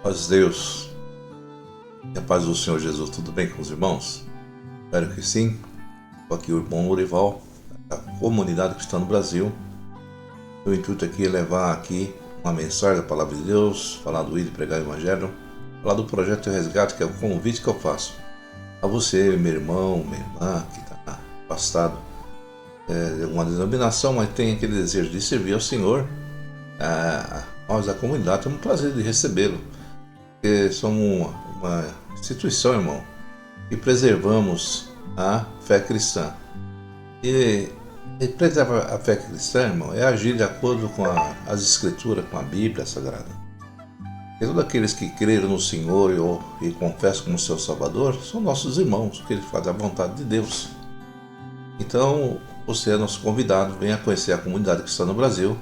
Paz de Deus e a paz do Senhor Jesus, tudo bem com os irmãos? Espero que sim. Estou aqui o irmão Lorival, da comunidade cristã no Brasil. O intuito aqui é levar aqui uma mensagem da Palavra de Deus, falar do ID, pregar o Evangelho, falar do projeto de resgate, que é o convite que eu faço a você, meu irmão, minha irmã, que está afastado de uma denominação, mas tem aquele desejo de servir ao Senhor. Nós da comunidade temos o prazer de recebê-lo, porque somos uma instituição, irmão, e preservamos a fé cristã. E preservar a fé cristã, irmão, é agir de acordo com as Escrituras, com a Bíblia Sagrada. E todos aqueles que creram no Senhor e confessam como seu Salvador são nossos irmãos, que eles fazem a vontade de Deus. Então, você é nosso convidado, venha conhecer a comunidade cristã no Brasil.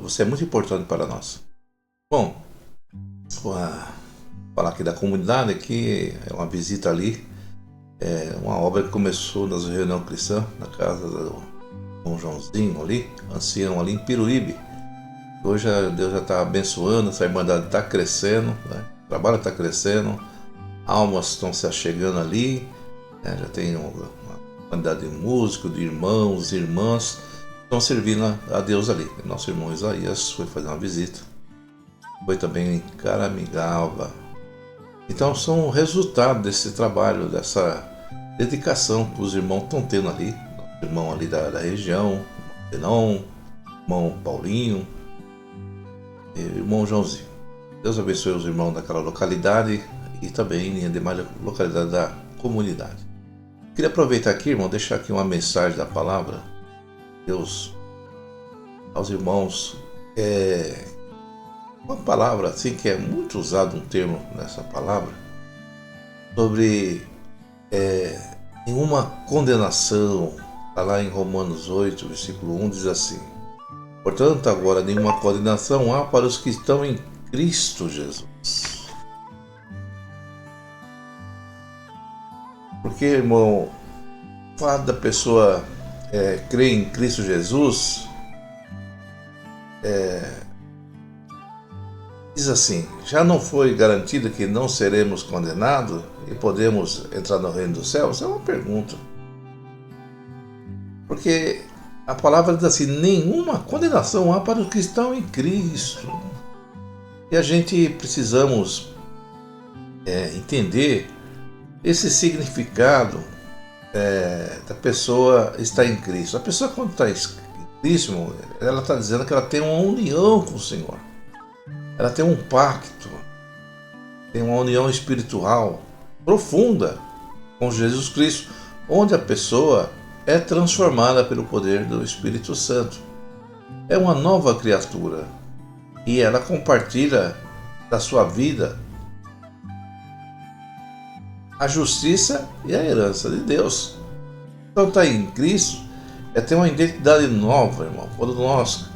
Você é muito importante para nós. Bom, vou falar aqui da comunidade, que é uma visita ali, uma obra que começou nas reuniões cristãs, na casa do irmão Joãozinho ali, ancião ali em Piruíbe. Hoje Deus já está abençoando, essa irmandade está crescendo, né? O trabalho está crescendo, almas estão se achegando ali, né? Já tem uma quantidade de músicos, de irmãos, irmãs, estão servindo a Deus ali. Nosso irmão Isaías foi fazer uma visita, foi também em Caramigava. Então são o resultado desse trabalho, dessa dedicação que os irmãos estão tendo ali. Nosso irmão ali da região, Zenon, irmão Paulinho, e irmão Joãozinho. Deus abençoe os irmãos daquela localidade e também em demais localidades da comunidade. Queria aproveitar aqui, irmão, deixar aqui uma mensagem da palavra de Deus aos irmãos. Uma palavra assim que é muito usado, um termo nessa palavra, sobre nenhuma condenação. Está lá em Romanos 8, versículo 1, diz assim: portanto, agora nenhuma condenação há para os que estão em Cristo Jesus. Porque, irmão, o fato da pessoa crer em Cristo Jesus diz assim: já não foi garantido que não seremos condenados e podemos entrar no reino dos céus? É uma pergunta. Porque a palavra diz assim: nenhuma condenação há para os que estão em Cristo. E a gente precisamos entender esse significado da pessoa estar em Cristo. A pessoa, quando está em Cristo, ela está dizendo que ela tem uma união com o Senhor. Ela tem um pacto, tem uma união espiritual profunda com Jesus Cristo, onde a pessoa é transformada pelo poder do Espírito Santo. É uma nova criatura e ela compartilha da sua vida a justiça e a herança de Deus. Então, estar em Cristo é ter uma identidade nova, irmão. Quando nós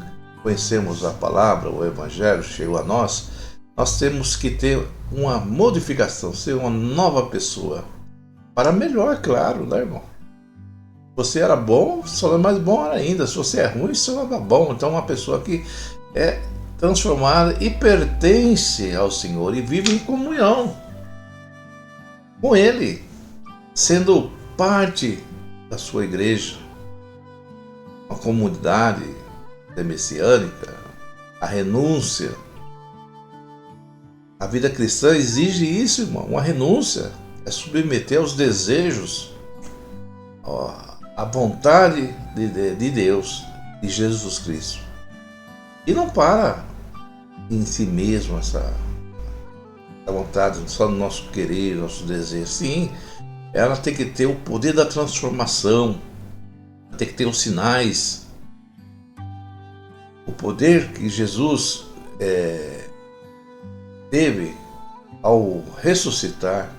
conhecemos a palavra, o Evangelho chegou a nós, nós temos que ter uma modificação, ser uma nova pessoa. Para melhor, claro, né, irmão? Se você era bom, só é mais bom ainda. Se você é ruim, só é bom. Então, uma pessoa que é transformada e pertence ao Senhor e vive em comunhão com Ele, sendo parte da sua igreja, uma comunidade messiânica, a renúncia. A vida cristã exige isso, irmão, uma renúncia, é submeter aos desejos, à vontade de Deus, de Jesus Cristo. E não para em si mesmo essa vontade, só no nosso querer, nosso desejo. Sim, ela tem que ter o poder da transformação, tem que ter os sinais, o poder que Jesus teve ao ressuscitar,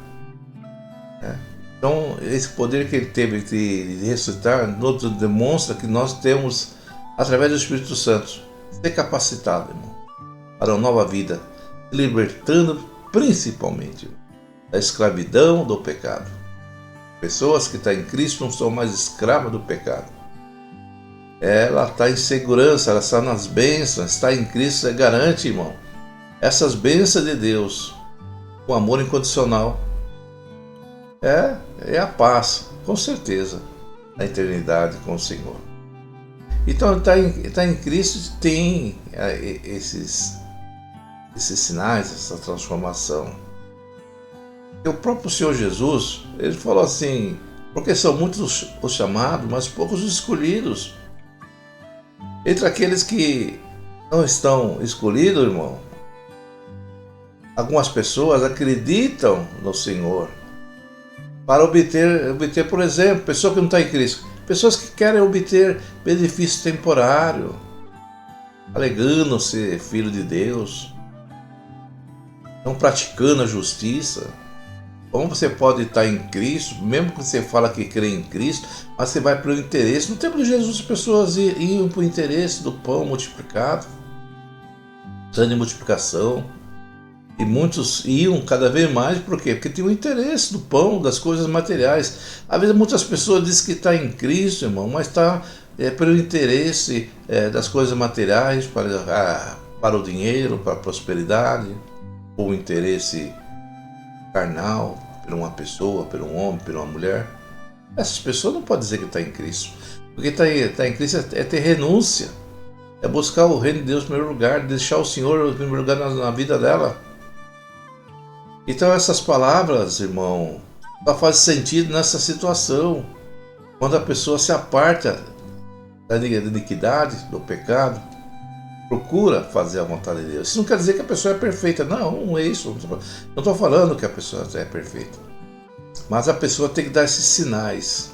né? Então, esse poder que ele teve de ressuscitar nos demonstra que nós temos, através do Espírito Santo, ser capacitado, irmão, para uma nova vida, libertando principalmente da escravidão do pecado. Pessoas que estão em Cristo não são mais escravas do pecado. Ela está em segurança, ela está nas bênçãos, está em Cristo, garante, irmão. essas bênçãos de Deus, o amor incondicional, é a paz, com certeza, na eternidade com o Senhor. Então, tá em Cristo tem esses sinais, essa transformação. E o próprio Senhor Jesus, ele falou assim, porque são muitos os chamados, mas poucos os escolhidos. Entre aqueles que não estão escolhidos, irmão, algumas pessoas acreditam no Senhor para obter, por exemplo, pessoa que não está em Cristo, pessoas que querem obter benefício temporário, alegando ser filho de Deus, não praticando a justiça. Como você pode estar em Cristo, mesmo que você fala que crê em Cristo, mas você vai pelo interesse. No tempo de Jesus, as pessoas iam para o interesse do pão multiplicado, de multiplicação. E muitos iam cada vez mais, por quê? Porque tinham o interesse do pão, das coisas materiais. Às vezes muitas pessoas dizem que está em Cristo, irmão, mas está pelo interesse das coisas materiais, para o dinheiro, para a prosperidade, ou o interesse carnal, por uma pessoa, por um homem, por uma mulher. Essas pessoas não podem dizer que está em Cristo. Porque está em Cristo é ter renúncia, é buscar o reino de Deus em primeiro lugar, deixar o Senhor em primeiro lugar na vida dela. Então essas palavras, irmão, só fazem sentido nessa situação, quando a pessoa se aparta da iniquidade, do pecado, procura fazer a vontade de Deus. Isso não quer dizer que a pessoa é perfeita, não é isso. Não estou falando que a pessoa é perfeita, mas a pessoa tem que dar esses sinais,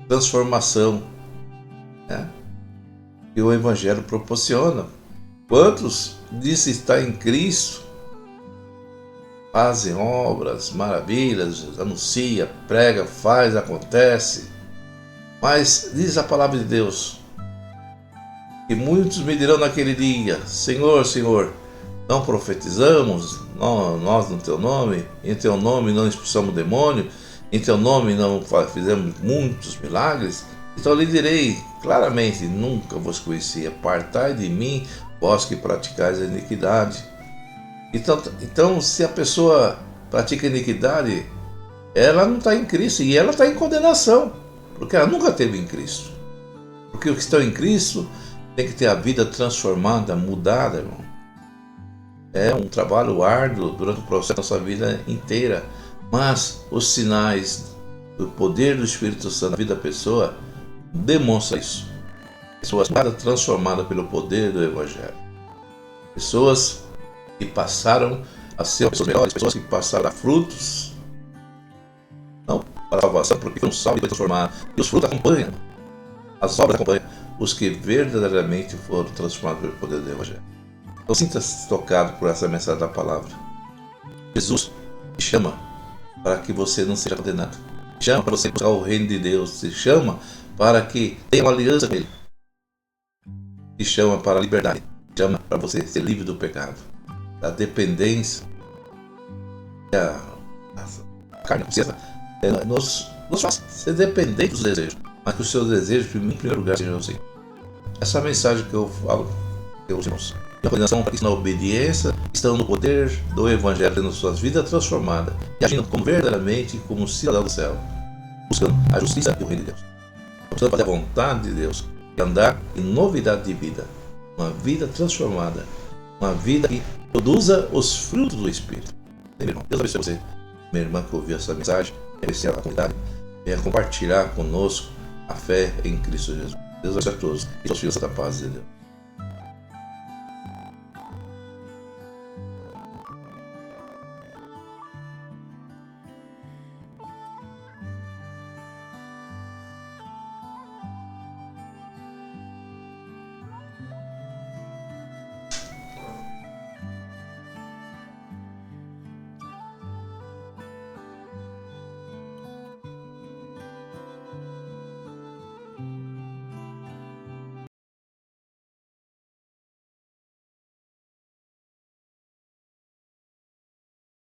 transformação, né? Que o Evangelho proporciona. Quantos dizem estar em Cristo, fazem obras, maravilhas, anuncia, prega, faz, acontece. Mas diz a palavra de Deus que muitos me dirão naquele dia: Senhor, Senhor, não profetizamos nós no Teu nome? Em Teu nome não expulsamos demônio? Em Teu nome não fizemos muitos milagres? Então lhe direi claramente: nunca vos conheci, apartai de mim, vós que praticais a iniquidade. Então, se a pessoa pratica iniquidade, ela não está em Cristo e ela está em condenação, porque ela nunca esteve em Cristo. Porque os que estão em Cristo tem que ter a vida transformada, mudada, irmão. É um trabalho árduo durante o processo da nossa vida inteira, mas os sinais do poder do Espírito Santo na vida da pessoa demonstram isso. Pessoas transformadas pelo poder do Evangelho. Pessoas que passaram a ser pessoas melhores, pessoas que passaram a frutos, não para a salvação, porque foi um salvo e foi transformado. E os frutos acompanham, as obras acompanham os que verdadeiramente foram transformados pelo poder do Evangelho. Então sinta-se tocado por essa mensagem da palavra. Jesus te chama para que você não seja condenado, te chama para você buscar o reino de Deus, te chama para que tenha uma aliança com Ele, te chama para a liberdade, te chama para você ser livre do pecado, da dependência, a carne, nos faz ser dependente dos desejos, mas que os seus desejos, em primeiro lugar, sejam assim. Essa mensagem que eu falo, meus irmãos, a condenação para que na obediência estão no poder do Evangelho, tendo suas vidas transformadas e agindo como verdadeiramente como cidadão do céu, buscando a justiça e o reino de Deus, buscando fazer a vontade de Deus e andar em novidade de vida, uma vida transformada, uma vida que produza os frutos do Espírito. Meu irmão, Deus abençoe você, minha irmã que ouviu essa mensagem, abençoe a comunidade, venha compartilhar conosco a fé em Cristo Jesus. Deus abençoe a todos e seus filhos da paz de Deus.